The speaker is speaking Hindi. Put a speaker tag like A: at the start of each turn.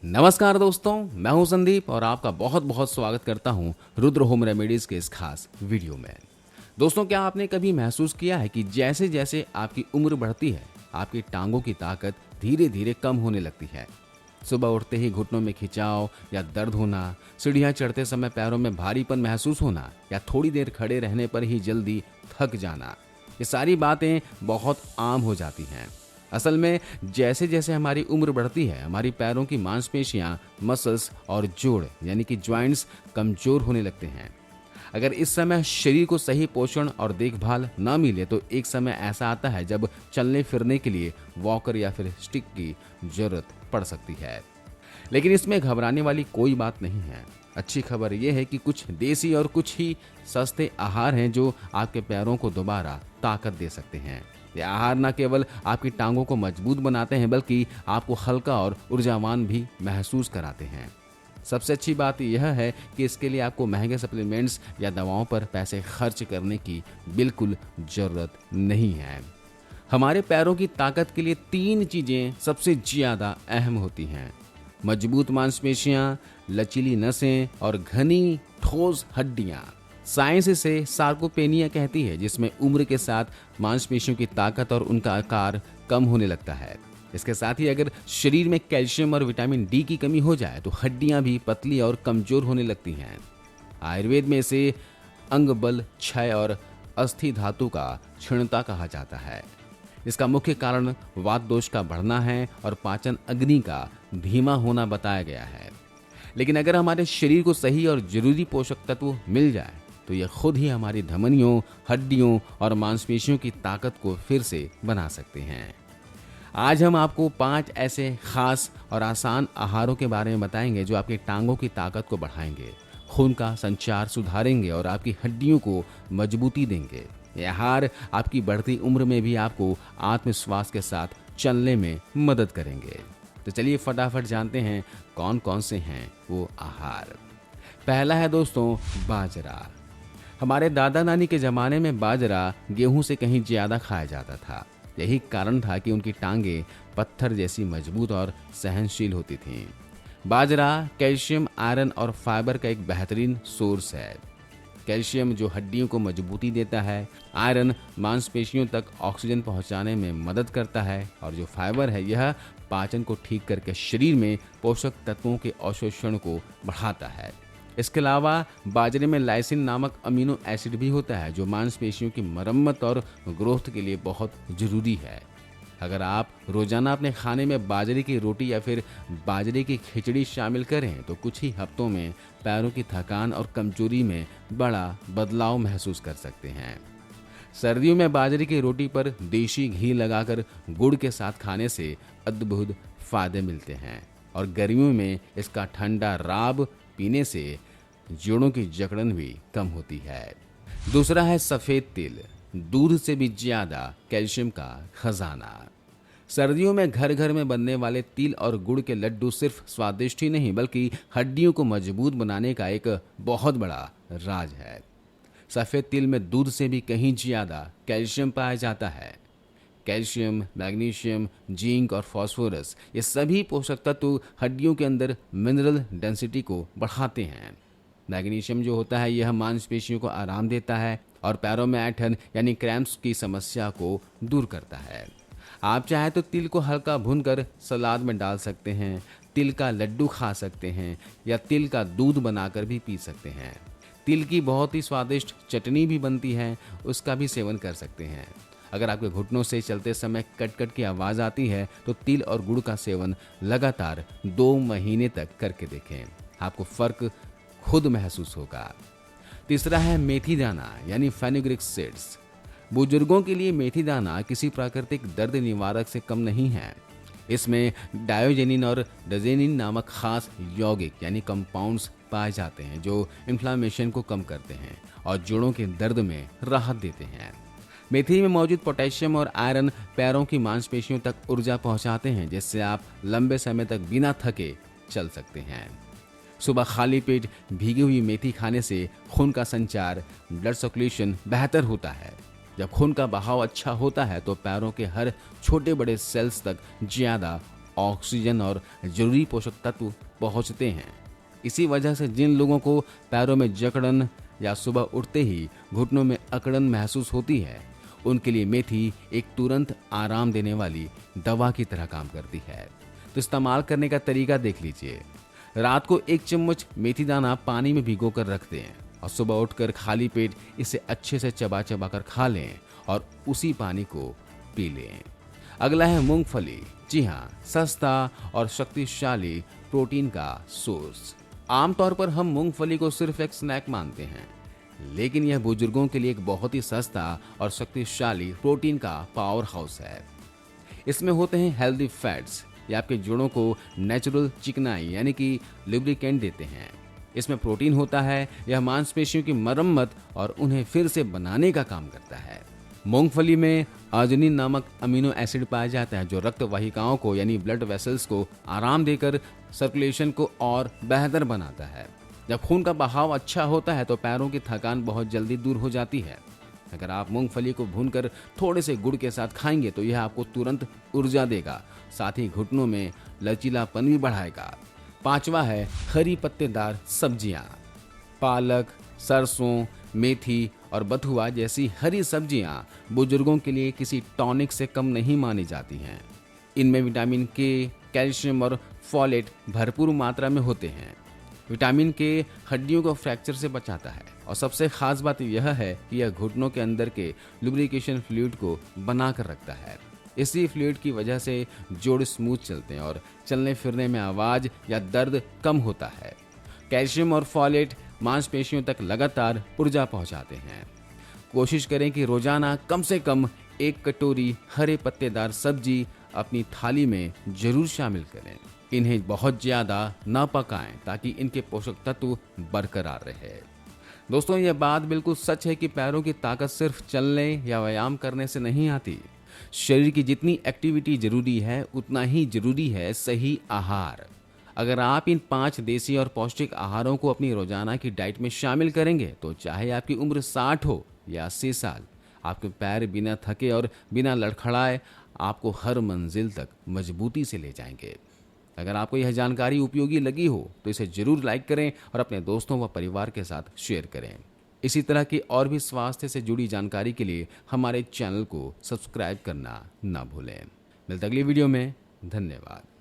A: नमस्कार दोस्तों, मैं हूं संदीप और आपका बहुत बहुत स्वागत करता हूं रुद्र होम रेमेडीज के इस खास वीडियो में। दोस्तों, क्या आपने कभी महसूस किया है कि जैसे जैसे आपकी उम्र बढ़ती है, आपकी टांगों की ताकत धीरे धीरे कम होने लगती है। सुबह उठते ही घुटनों में खिंचाव या दर्द होना, सीढ़ियां चढ़ते समय पैरों में भारीपन महसूस होना या थोड़ी देर खड़े रहने पर ही जल्दी थक जाना, ये सारी बातें बहुत आम हो जाती हैं। असल में जैसे जैसे हमारी उम्र बढ़ती है, हमारी पैरों की मांसपेशियां, मसल्स और जोड़ यानी कि जॉइंट्स कमजोर होने लगते हैं। अगर इस समय शरीर को सही पोषण और देखभाल न मिले तो एक समय ऐसा आता है जब चलने फिरने के लिए वॉकर या फिर स्टिक की जरूरत पड़ सकती है। लेकिन इसमें घबराने वाली कोई बात नहीं है। अच्छी खबर यह है कि कुछ देसी और कुछ ही सस्ते आहार हैं जो आपके पैरों को दोबारा ताकत दे सकते हैं। ये आहार न केवल आपकी टांगों को मजबूत बनाते हैं बल्कि आपको हल्का और ऊर्जावान भी महसूस कराते हैं। सबसे अच्छी बात यह है कि इसके लिए आपको महंगे सप्लीमेंट्स या दवाओं पर पैसे खर्च करने की बिल्कुल जरूरत नहीं है। हमारे पैरों की ताकत के लिए 3 चीजें सबसे ज्यादा अहम होती हैं: मजबूत मांसपेशियां, लचीली नसें और घनी ठोस हड्डियां। साइंस इसे सार्कोपेनिया कहती है, जिसमें उम्र के साथ मांसपेशियों की ताकत और उनका आकार कम होने लगता है। इसके साथ ही अगर शरीर में कैल्शियम और विटामिन डी की कमी हो जाए तो हड्डियां भी पतली और कमजोर होने लगती हैं। आयुर्वेद में इसे अंग बल क्षय और अस्थि धातु का क्षीणता कहा जाता है। इसका मुख्य कारण वात दोष का बढ़ना है और पाचन अग्नि का धीमा होना बताया गया है। लेकिन अगर हमारे शरीर को सही और जरूरी पोषक तत्व मिल जाए तो यह खुद ही हमारी धमनियों, हड्डियों और मांसपेशियों की ताकत को फिर से बना सकते हैं। आज हम आपको 5 ऐसे खास और आसान आहारों के बारे में बताएंगे जो आपकी टांगों की ताकत को बढ़ाएंगे, खून का संचार सुधारेंगे और आपकी हड्डियों को मजबूती देंगे। ये आहार आपकी बढ़ती उम्र में भी आपको आत्मविश्वास के साथ चलने में मदद करेंगे। तो चलिए फटाफट जानते हैं कौन कौन से हैं वो आहार। पहला है दोस्तों बाजरा। हमारे दादा नानी के ज़माने में बाजरा गेहूं से कहीं ज़्यादा खाया जाता था। यही कारण था कि उनकी टांगें पत्थर जैसी मजबूत और सहनशील होती थीं। बाजरा कैल्शियम, आयरन और फाइबर का एक बेहतरीन सोर्स है। कैल्शियम जो हड्डियों को मजबूती देता है, आयरन मांसपेशियों तक ऑक्सीजन पहुंचाने में मदद करता है और जो फाइबर है यह पाचन को ठीक करके शरीर में पोषक तत्वों के अवशोषण को बढ़ाता है। इसके अलावा बाजरे में लाइसिन नामक अमीनो एसिड भी होता है जो मांसपेशियों की मरम्मत और ग्रोथ के लिए बहुत जरूरी है। अगर आप रोजाना अपने खाने में बाजरे की रोटी या फिर बाजरे की खिचड़ी शामिल करें तो कुछ ही हफ्तों में पैरों की थकान और कमजोरी में बड़ा बदलाव महसूस कर सकते हैं। सर्दियों में बाजरे की रोटी पर देशी घी लगाकर गुड़ के साथ खाने से अद्भुत फायदे मिलते हैं और गर्मियों में इसका ठंडा राब पीने से जोड़ों की जकड़न भी कम होती है। दूसरा है सफेद तिल, दूध से भी ज्यादा कैल्शियम का खजाना। सर्दियों में घर घर में बनने वाले तिल और गुड़ के लड्डू सिर्फ स्वादिष्ट ही नहीं बल्कि हड्डियों को मजबूत बनाने का एक बहुत बड़ा राज है। सफेद तिल में दूध से भी कहीं ज्यादा कैल्शियम पाया जाता है। कैल्शियम, मैग्नीशियम, जिंक और फास्फोरस ये सभी पोषक तत्व हड्डियों के अंदर मिनरल डेंसिटी को बढ़ाते हैं। मैग्नीशियम जो होता है यह मांसपेशियों को आराम देता है और पैरों में ऐंठन यानी क्रैम्प्स की समस्या को दूर करता है। आप चाहे तो तिल को हल्का भूनकर सलाद में डाल सकते हैं, तिल का लड्डू खा सकते हैं या तिल का दूध बनाकर भी पी सकते हैं। तिल की बहुत ही स्वादिष्ट चटनी भी बनती है, उसका भी सेवन कर सकते हैं। अगर आपके घुटनों से चलते समय कट कट की आवाज़ आती है तो तिल और गुड़ का सेवन लगातार 2 महीने तक करके देखें, आपको फर्क खुद महसूस होगा। तीसरा है मेथी दाना यानी फेनुग्रीक सीड्स। बुजुर्गों के लिए मेथी दाना किसी प्राकृतिक दर्द निवारक से कम नहीं है। इसमें डायोजेनिन और डजेनिन नामक खास यौगिक यानी कंपाउंड्स पाए जाते हैं जो इन्फ्लामेशन को कम करते हैं और जोड़ों के दर्द में राहत देते हैं। मेथी में मौजूद पोटेशियम और आयरन पैरों की मांसपेशियों तक ऊर्जा पहुंचाते हैं, जिससे आप लंबे समय तक बिना थके चल सकते हैं। सुबह खाली पेट भीगी हुई मेथी खाने से खून का संचार, ब्लड सर्कुलेशन बेहतर होता है। जब खून का बहाव अच्छा होता है तो पैरों के हर छोटे बड़े सेल्स तक ज्यादा ऑक्सीजन और जरूरी पोषक तत्व पहुंचते हैं। इसी वजह से जिन लोगों को पैरों में जकड़न या सुबह उठते ही घुटनों में अकड़न महसूस होती है, उनके लिए मेथी एक तुरंत आराम देने वाली दवा की तरह काम करती है। तो इस्तेमाल करने का तरीका देख लीजिए। रात को 1 चम्मच मेथी दाना पानी में भिगो कर रख दें और सुबह उठकर खाली पेट इसे अच्छे से चबा चबा कर खा लें और उसी पानी को पी लें। अगला है मूंगफली। जी हाँ, सस्ता और शक्तिशाली प्रोटीन का सोर्स। आमतौर पर हम मूंगफली को सिर्फ एक स्नैक मानते हैं, लेकिन यह बुजुर्गों के लिए एक बहुत ही सस्ता और शक्तिशाली प्रोटीन का पावर हाउस है। इसमें होते हैं हेल्दी फैट्स, ये आपके जोड़ों को नेचुरल चिकनाई यानी कि लुब्रिकेंट देते हैं। इसमें प्रोटीन होता है, यह मांसपेशियों की मरम्मत और उन्हें फिर से बनाने का काम करता है। मूंगफली में अर्जिनिन नामक अमीनो एसिड पाया जाता है, जो रक्त वाहिकाओं को यानी ब्लड वेसल्स को आराम देकर सर्कुलेशन को और बेहतर बनाता है। जब खून का बहाव अच्छा होता है तो पैरों की थकान बहुत जल्दी दूर हो जाती है। अगर आप मूंगफली को भूनकर थोड़े से गुड़ के साथ खाएंगे तो यह आपको तुरंत ऊर्जा देगा, साथ ही घुटनों में लचीलापन भी बढ़ाएगा। 5वां है हरी पत्तेदार सब्जियां। पालक, सरसों, मेथी और बथुआ जैसी हरी सब्जियां बुजुर्गों के लिए किसी टॉनिक से कम नहीं मानी जाती हैं। इनमें विटामिन के, कैल्शियम और फोलेट भरपूर मात्रा में होते हैं। विटामिन के हड्डियों को फ्रैक्चर से बचाता है और सबसे खास बात यह है कि यह घुटनों के अंदर के लुब्रिकेशन फ्लूइड को बना कर रखता है। इसी फ्लूइड की वजह से जोड़ स्मूथ चलते हैं और चलने फिरने में आवाज या दर्द कम होता है। कैल्शियम और फोलेट मांसपेशियों तक लगातार ऊर्जा पहुंचाते हैं। कोशिश करें कि रोजाना कम से कम 1 कटोरी हरे पत्तेदार सब्जी अपनी थाली में जरूर शामिल करें। इन्हें बहुत ज्यादा न पकाएं ताकि इनके पोषक तत्व बरकरार रहे। दोस्तों, यह बात बिल्कुल सच है कि पैरों की ताकत सिर्फ चलने या व्यायाम करने से नहीं आती। शरीर की जितनी एक्टिविटी जरूरी है, उतना ही जरूरी है सही आहार। अगर आप इन 5 देसी और पौष्टिक आहारों को अपनी रोजाना की डाइट में शामिल करेंगे तो चाहे आपकी उम्र 60 हो या 80 साल, आपके पैर बिना थके और बिना लड़खड़ाए आपको हर मंजिल तक मजबूती से ले जाएंगे। अगर आपको यह जानकारी उपयोगी लगी हो तो इसे जरूर लाइक करें और अपने दोस्तों व परिवार के साथ शेयर करें। इसी तरह की और भी स्वास्थ्य से जुड़ी जानकारी के लिए हमारे चैनल को सब्सक्राइब करना ना भूलें। मिलते अगली वीडियो में। धन्यवाद।